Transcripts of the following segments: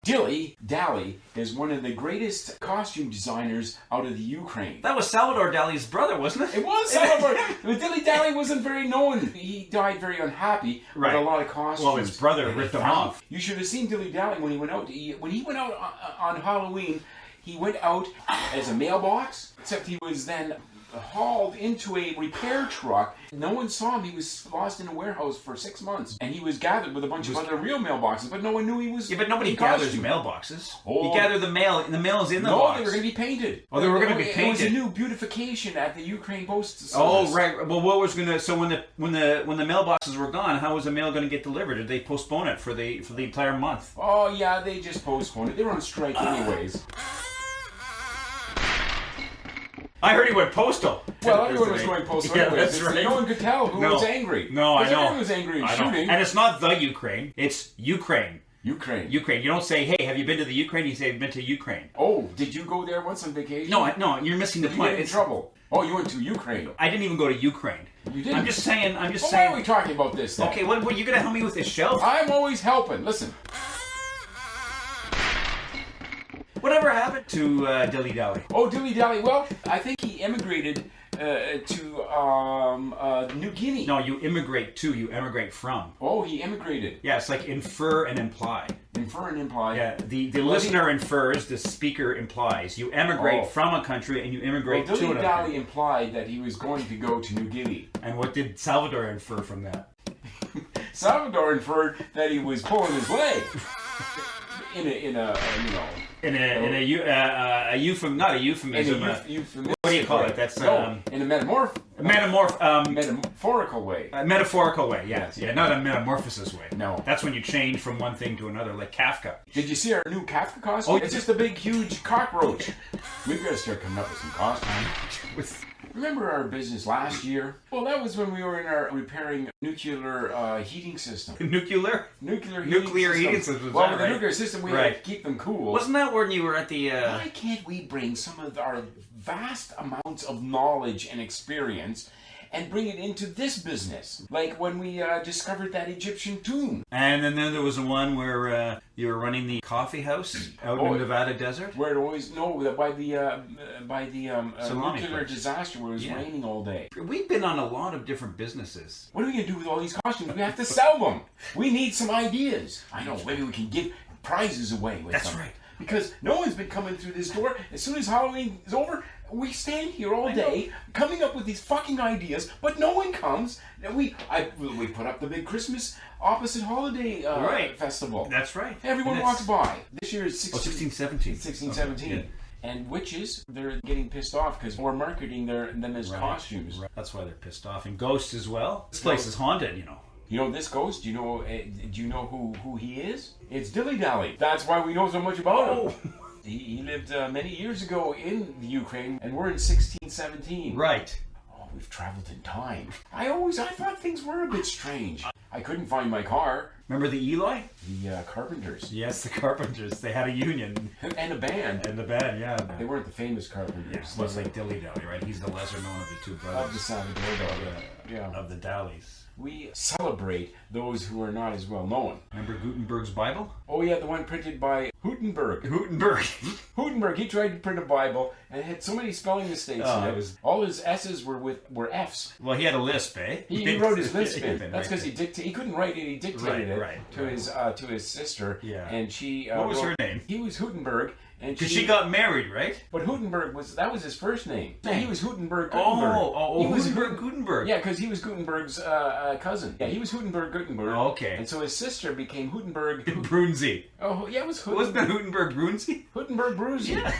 Dilly Dally is one of the greatest costume designers out of the Ukraine. That was Salvador Dali's brother, wasn't it? It was Salvador. But Dilly Dally wasn't very known. He died very unhappy with a lot of costumes. Well, his brother ripped him off. You should have seen Dilly Dally when he went out. When he went out on Halloween, he went out as a mailbox, except he was then hauled into a repair truck. No one saw him. He was lost in a warehouse for 6 months. And he was gathered with a bunch of other real mailboxes, but no one knew he was. Yeah, but nobody gathers mailboxes. You gather the mail, and the mail is in the box. No, they were going to be painted. Oh, they were going to be painted. It was a new beautification at the Ukraine Post Service. Oh, right. Well, what was going to? So when the mailboxes were gone, how was the mail going to get delivered? Did they postpone it for the entire month? Oh yeah, they just postponed it. They were on strike anyways. I heard he went postal. Well, everyone was going postal anyways. That's right. No one could tell who was angry. No, I know. Everyone was angry and shooting. And it's not the Ukraine. It's Ukraine. Ukraine. Ukraine. You don't say, hey, have you been to the Ukraine? You say, I've been to Ukraine. Oh, did you go there once on vacation? No, you're missing the point. Did you get in trouble? Oh, you went to Ukraine. I didn't even go to Ukraine. You didn't? I'm just saying. Why are we talking about this then? Okay, what are you going to help me with this shelf? I'm always helping. Listen. Whatever happened to Dilly Dally? Oh, Dilly Dally. Well, I think he emigrated to New Guinea. No, you immigrate to. You emigrate from. Oh, he immigrated. Yeah, it's like infer and imply. Infer and imply. Yeah, the listener infers, the speaker implies. You emigrate from a country and you immigrate to another. Dilly Dally implied that he was going to go to New Guinea. And what did Salvador infer from that? Salvador inferred that he was pulling his leg. In a euphemism, not a euphemism. Euphemistic what do you call way. it? That's in a metaphorical way. A metaphorical way, yes. Yeah, not a metamorphosis way. No. That's when you change from one thing to another, like Kafka. Did you see our new Kafka costume? It's just a big, huge cockroach. We've got to start coming up with some costumes. Remember our business last year? Well, that was when we were in our repairing nuclear heating system. Nuclear heating system. Well, with the nuclear system, we had to keep them cool. Wasn't that when you were at the... Why can't we bring some of our vast amounts of knowledge and experience and bring it into this business? Like when we discovered that Egyptian tomb. And then there was one where you were running the coffee house out in the Nevada desert? Where it always, by the nuclear disaster where it was raining all day. We've been on a lot of different businesses. What are we going to do with all these costumes? We have to sell them. We need some ideas. I know, maybe we can give prizes away with them. That's right. Because no one's been coming through this door. As soon as Halloween is over, we stand here all day coming up with these fucking ideas, but no one comes. We put up the big Christmas opposite holiday festival. That's right. Everyone walks by. This year is 1617. 1617. Yeah. And witches, they're getting pissed off because we're marketing them as costumes. Right. That's why they're pissed off. And ghosts as well. This place is haunted, you know. You know this ghost? Do you know who he is? It's Dilly Dally. That's why we know so much about him. He lived many years ago in the Ukraine, and we're in 1617. Right. Oh, we've traveled in time. I thought things were a bit strange. I couldn't find my car. Remember the Eloy? The Carpenters. Yes, the Carpenters. They had a union. And a band. And the band, yeah. They weren't the famous Carpenters. Yeah, well, it's like Dilly Dally, right? He's the lesser known of the two brothers. Of the Salvador, of the Dallies. We celebrate those who are not as well known. Remember Gutenberg's Bible? Oh yeah, the one printed by Gutenberg. Gutenberg, he tried to print a Bible and it had so many spelling mistakes in it. All his S's were F's. Well, he had a lisp, eh? He wrote his lisp in. That's because he couldn't write it, he dictated it to his sister. Yeah. And she what was her name? He was Gutenberg. Because she got married, right? But Gutenberg was his first name. Yeah, he was Gutenberg. Oh, he was Gutenberg. Yeah, because he was Gutenberg's cousin. Yeah, he was Gutenberg. Oh, okay. And so his sister became Gutenberg. Brunzi. Oh, yeah, it was Wasn't that Gutenberg Brunzi? Gutenberg Brunzi. Yeah.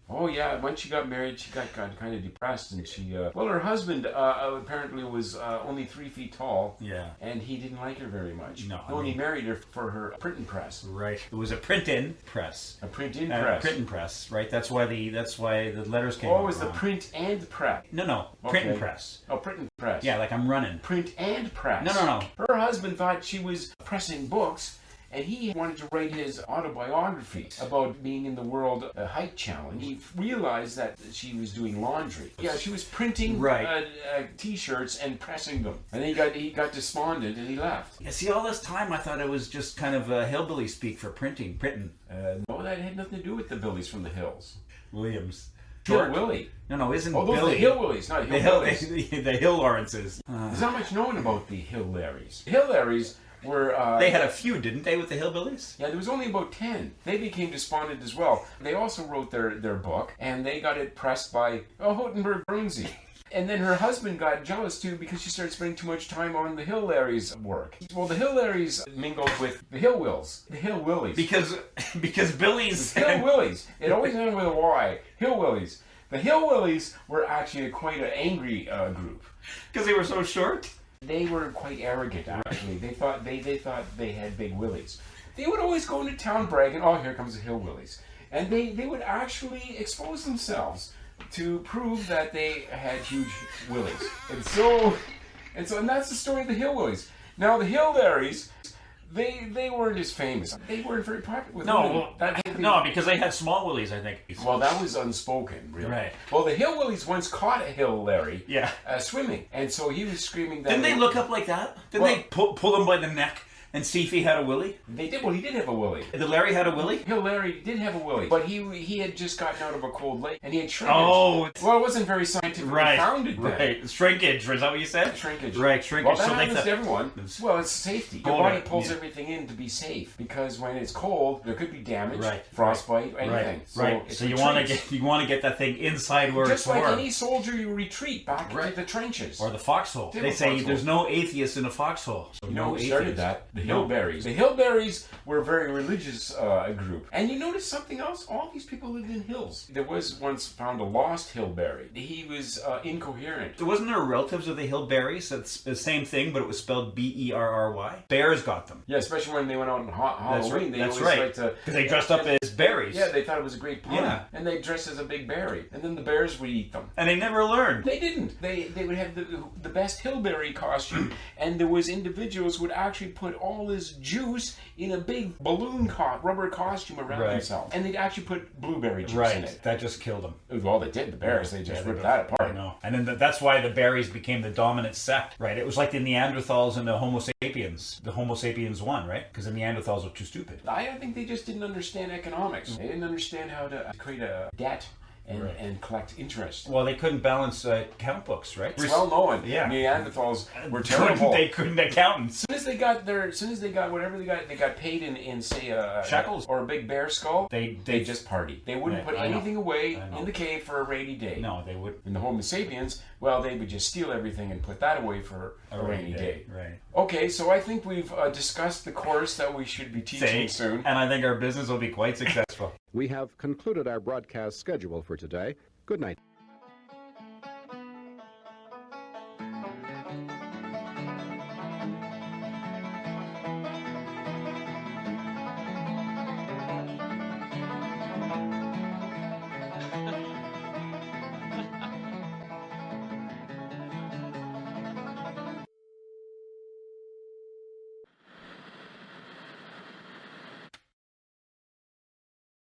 Oh yeah, when she got married, she got kind of depressed, and her husband apparently was only 3 feet tall. Yeah. And he didn't like her very much. No. He only married her for her printing press. Right. It was a print-in press. A print-in press. Print-in press, right? That's why the letters came. Oh, it was the print and press. No. Print and press. Oh, print and press. Yeah, like I'm running. Print and press. No. Her husband thought she was pressing books. and he wanted to write his autobiography about being in the World Height Challenge. He realized that she was doing laundry. Yeah, she was printing T-shirts and pressing them. And then he got despondent and he left. Yeah, see, all this time I thought it was just kind of hillbilly speak for printing. No, that had nothing to do with the Billies from the hills. Williams. Hill Willie. No, isn't Oh, those Billy? are the Hillbillies, not Hillbillies. The Hill Lawrences. There's not much known about the Hillaries. Hillaries were... they had a feud, didn't they, with the Hillbillies? Yeah, there was only about 10. They became despondent as well. They also wrote their book, and they got it pressed by Houghtonburg Brunsey. And then her husband got jealous too because she started spending too much time on the Hillaries' work. Well, the Hillaries mingled with the Hillwills, the Hillwillies. Because Billy's... Hillwillies. It always ended with a Y. Hillwillies. The Hillwillies were actually quite an angry group. Because they were so short? They were quite arrogant, actually. They thought they had big willies. They would always go into town bragging, oh, here comes the Hillwillies. And they would actually expose themselves to prove that they had huge willies. And that's the story of the Hillwillies. Now the Hillaries, they weren't as famous. They weren't very popular with women. No, because they had small willies, I think. Well, that was unspoken, really. Right. Well, the Hillwillies once caught a Hillary Yeah. Swimming, and so he was screaming that... Didn't they look up like that? Didn't they pull him by the neck and see if he had a willy? They did. Well, he did have a willy. Did Larry had a willy? Larry did have a willy, but he had just gotten out of a cold lake, and he had shrinkage. Oh, well, it wasn't very scientifically founded then. Right, shrinkage. Is that what you said? Shrinkage. Right, shrinkage. Well, that so happens to everyone. Well, it's safety. Your body pulls everything in to be safe because when it's cold, there could be damage, frostbite, anything. So you want to get that thing inside where just it's warm. like any soldier, you retreat back into the trenches or the foxhole. They say there's no atheists in a foxhole. So you know who started that? The Hillberries. The Hillberries were a very religious group. And you notice something else? All these people lived in hills. There was once found a lost Hillberry. He was incoherent. Wasn't there relatives of the Hillberries? That's the same thing, but it was spelled Berry. Bears got them. Yeah, especially when they went out on Halloween. That's right. Because they dressed up as berries. Yeah, they thought it was a great pun. Yeah. And they dressed as a big berry. And then the bears would eat them. And they never learned. They didn't. They would have the best Hillberry costume. And there was individuals who would actually put all this juice in a big balloon rubber costume around themselves. And they'd actually put blueberry juice in it. That just killed them. Well, they did. The bears. They just ripped that apart. I know. And then that's why the berries became the dominant sect. Right. It was like the Neanderthals and the Homo sapiens. The Homo sapiens won, right? Because the Neanderthals were too stupid. I think they just didn't understand economics. They didn't understand how to create a debt and collect interest. Well, they couldn't balance count books, right? It's well known. Yeah. Neanderthals were terrible. They couldn't account. As soon as they got whatever they got paid in say shekels or a big bear skull, they just partied. They wouldn't put anything away in the cave for a rainy day. No, they would. And the Homo sapiens, well, they would just steal everything and put that away for a rainy day. Right. Okay, so I think we've discussed the course that we should be teaching soon. And I think our business will be quite successful. We have concluded our broadcast schedule for today. Good night.